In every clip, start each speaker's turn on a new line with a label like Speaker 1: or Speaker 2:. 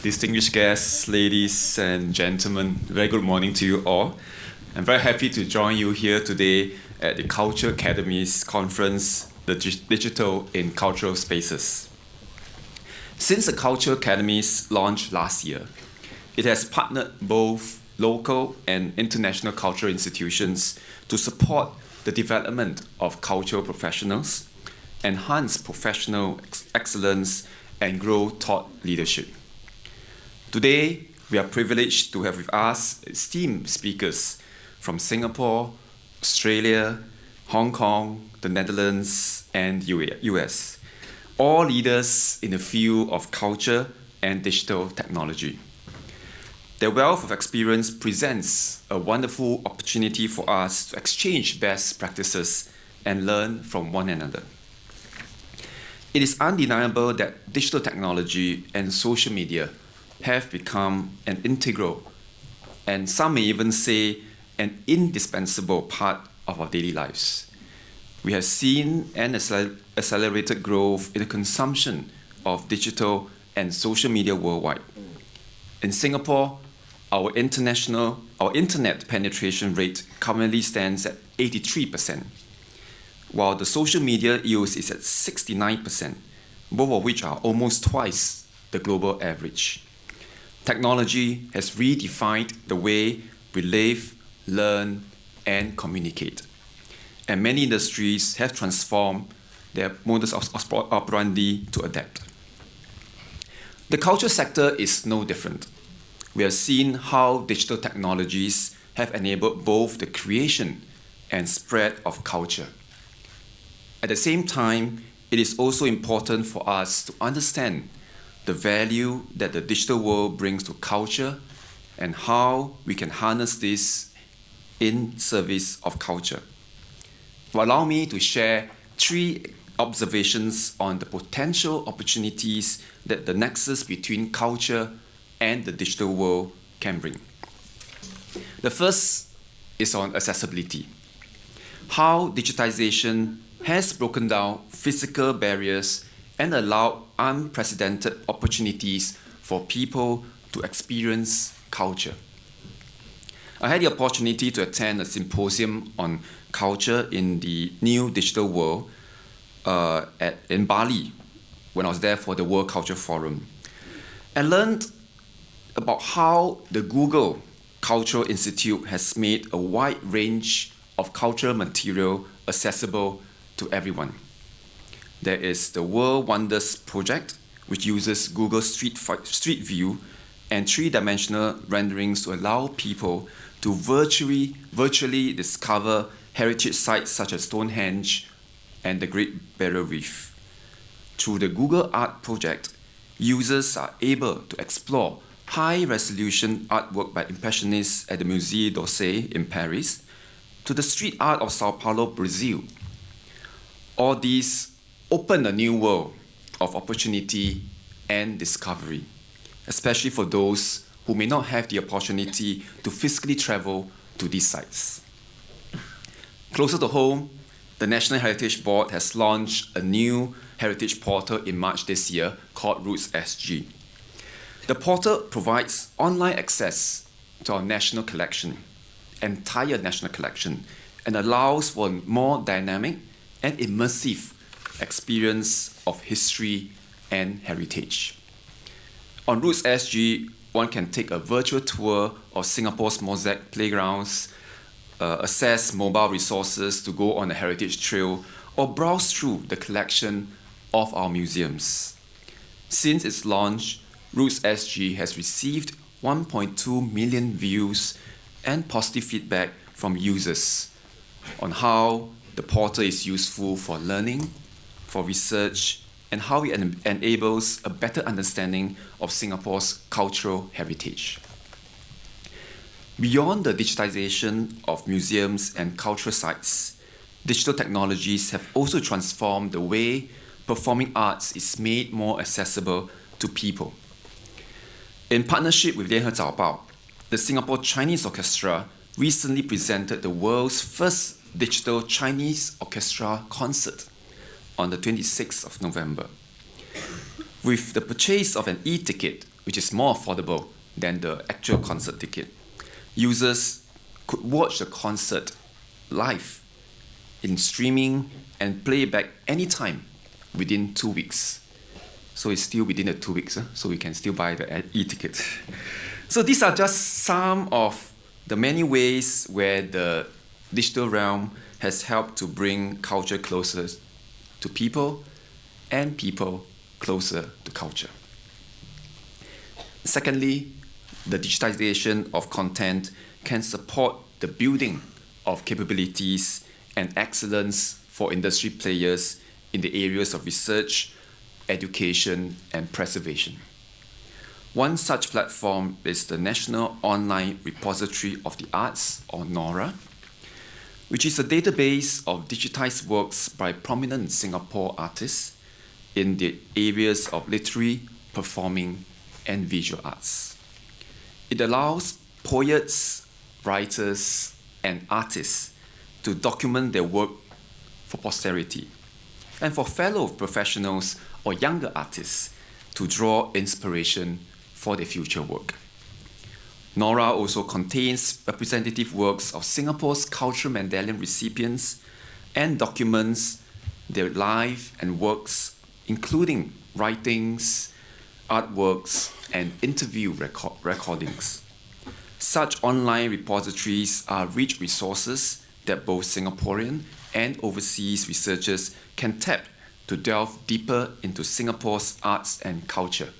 Speaker 1: distinguished guests, ladies and gentlemen, very good morning to you all. I'm very happy to join you here today at the Culture Academy's conference, the Digital in Cultural Spaces. Since the Culture Academy's launch last year, it has partnered both local and international cultural institutions to support the development of cultural professionals, enhance professional excellence, and grow thought leadership. Today, we are privileged to have with us esteemed speakers from Singapore, Australia, Hong Kong, the Netherlands, and US, all leaders in the field of culture and digital technology. Their wealth of experience presents a wonderful opportunity for us to exchange best practices and learn from one another. It is undeniable that digital technology and social media have become an integral, and some may even say an indispensable part of our daily lives. We have seen an accelerated growth in the consumption of digital and social media worldwide. In Singapore, our internet penetration rate currently stands at 83%, while the social media use is at 69%, both of which are almost twice the global average. Technology has redefined the way we live, learn, and communicate. And many industries have transformed their modus operandi to adapt. The culture sector is no different. We have seen how digital technologies have enabled both the creation and spread of culture. At the same time, it is also important for us to understand the value that the digital world brings to culture and how we can harness this in service of culture. Allow me to share 3 observations on the potential opportunities that the nexus between culture and the digital world can bring. The first is on accessibility. How digitization has broken down physical barriers and allowed unprecedented opportunities for people to experience culture. I had the opportunity to attend a symposium on culture in the new digital world in Bali when I was there for the World Culture Forum. I learned about how the Google Cultural Institute has made a wide range of cultural material accessible to everyone. There is the World Wonders project, which uses Google Street View and 3-dimensional renderings to allow people to virtually discover heritage sites such as Stonehenge and the Great Barrier Reef. Through the Google Art project, users are able to explore high-resolution artwork by Impressionists at the Musée d'Orsay in Paris to the street art of Sao Paulo, Brazil. All these open a new world of opportunity and discovery, especially for those who may not have the opportunity to physically travel to these sites. Closer to home, the National Heritage Board has launched a new heritage portal in March this year called Roots SG. The portal provides online access to our national collection, entire national collection, and allows for a more dynamic and immersive experience of history and heritage. On Roots SG, one can take a virtual tour of Singapore's mosaic playgrounds, access mobile resources to go on a heritage trail, or browse through the collection of our museums. Since its launch, Roots SG has received 1.2 million views and positive feedback from users on how the portal is useful for learning, for research, and how it enables a better understanding of Singapore's cultural heritage. Beyond the digitization of museums and cultural sites, digital technologies have also transformed the way performing arts is made more accessible to people. In partnership with 联合早报, the Singapore Chinese Orchestra recently presented the world's first digital Chinese orchestra concert on the 26th of November. With the purchase of an e-ticket, which is more affordable than the actual concert ticket. Users could watch the concert live in streaming and play back anytime within 2 weeks. So it's still within the 2 weeks, so we can still buy the e-ticket. So these are just some of the many ways where the digital realm has helped to bring culture closer to people and people closer to culture. Secondly, the digitization of content can support the building of capabilities and excellence for industry players in the areas of research, education, and preservation. One such platform is the National Online Repository of the Arts, or NORA, which is a database of digitized works by prominent Singapore artists in the areas of literary, performing, and visual arts. It allows poets, writers, and artists to document their work for posterity, and for fellow professionals or younger artists to draw inspiration for their future work. NORA also contains representative works of Singapore's cultural medallion recipients and documents their life and works, including writings, artworks, and interview recordings. Such online repositories are rich resources that both Singaporean and overseas researchers can tap to delve deeper into Singapore's arts and culture.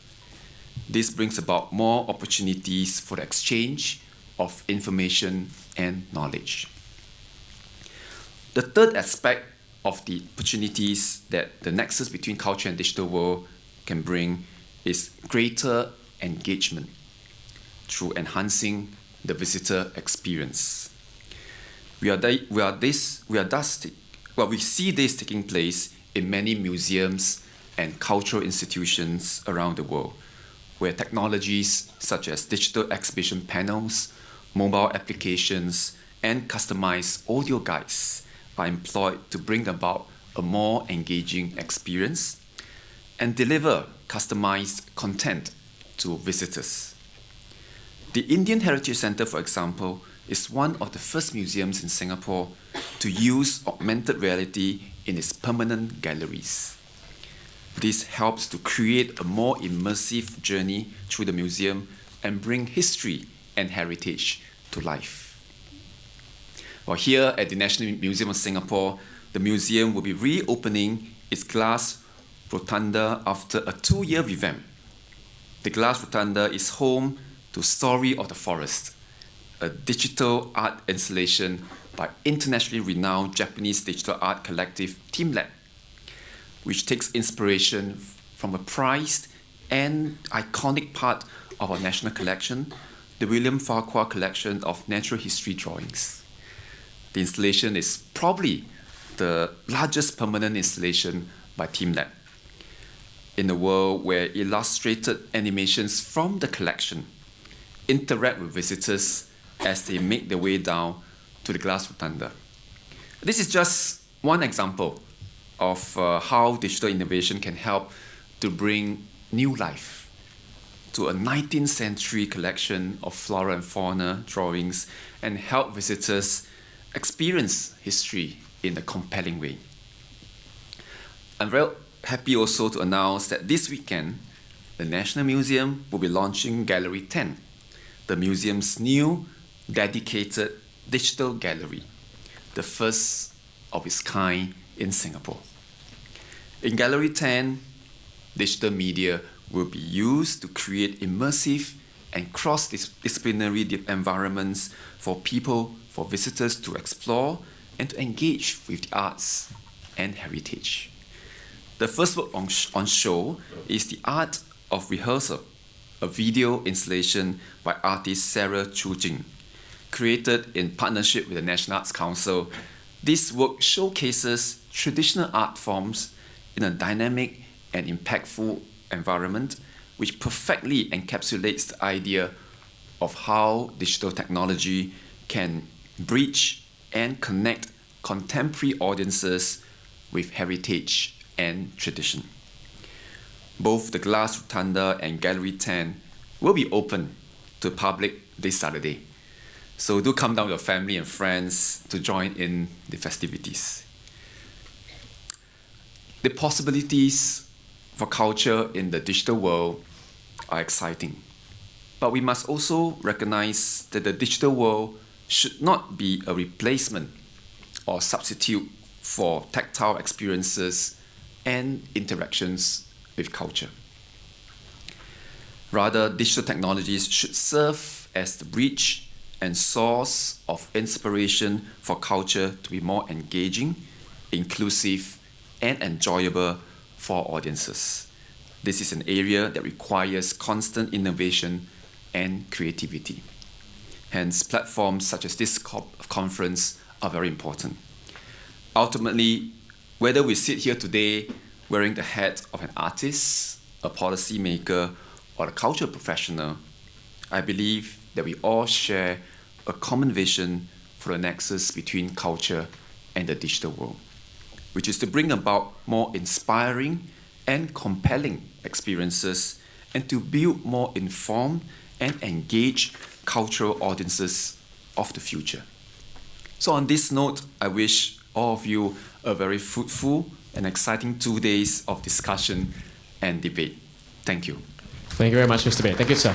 Speaker 1: This brings about more opportunities for the exchange of information and knowledge. The third aspect of the opportunities that the nexus between culture and digital world can bring is greater engagement through enhancing the visitor experience. We see this taking place in many museums and cultural institutions around the world, where technologies such as digital exhibition panels, mobile applications, and customized audio guides are employed to bring about a more engaging experience and deliver customized content to visitors. The Indian Heritage Centre, for example, is one of the first museums in Singapore to use augmented reality in its permanent galleries. This helps to create a more immersive journey through the museum and bring history and heritage to life. While here at the National Museum of Singapore, the museum will be reopening its glass rotunda after a 2-year revamp. The glass rotunda is home to Story of the Forest, a digital art installation by internationally renowned Japanese digital art collective TeamLab, which takes inspiration from a prized and iconic part of our national collection, the William Farquhar collection of natural history drawings. The installation is probably the largest permanent installation by TeamLab in a world where illustrated animations from the collection interact with visitors as they make their way down to the glass rotunda. This is just one example of how digital innovation can help to bring new life to a 19th century collection of flora and fauna drawings and help visitors experience history in a compelling way. I'm very happy also to announce that this weekend, the National Museum will be launching Gallery 10, the museum's new dedicated digital gallery, the first of its kind in Singapore. In Gallery 10, digital media will be used to create immersive and cross-disciplinary environments for people, for visitors to explore and to engage with the arts and heritage. The first work on show is The Art of Rehearsal, a video installation by artist Sarah Chu Jing. Created in partnership with the National Arts Council, this work showcases traditional art forms in a dynamic and impactful environment, which perfectly encapsulates the idea of how digital technology can bridge and connect contemporary audiences with heritage and tradition. Both the Glass Rotunda and Gallery 10 will be open to public this Saturday. So do come down with your family and friends to join in the festivities. The possibilities for culture in the digital world are exciting. But we must also recognize that the digital world should not be a replacement or substitute for tactile experiences and interactions with culture. Rather, digital technologies should serve as the bridge and source of inspiration for culture to be more engaging, inclusive, and enjoyable for audiences. This is an area that requires constant innovation and creativity. Hence, platforms such as this conference are very important. Ultimately, whether we sit here today wearing the hat of an artist, a policymaker, or a cultural professional, I believe that we all share a common vision for the nexus between culture and the digital world, which is to bring about more inspiring and compelling experiences and to build more informed and engaged cultural audiences of the future. So on this note, I wish all of you a very fruitful and exciting 2 days of discussion and debate. Thank you.
Speaker 2: Thank you very much, Mr. Baey. Thank you, sir.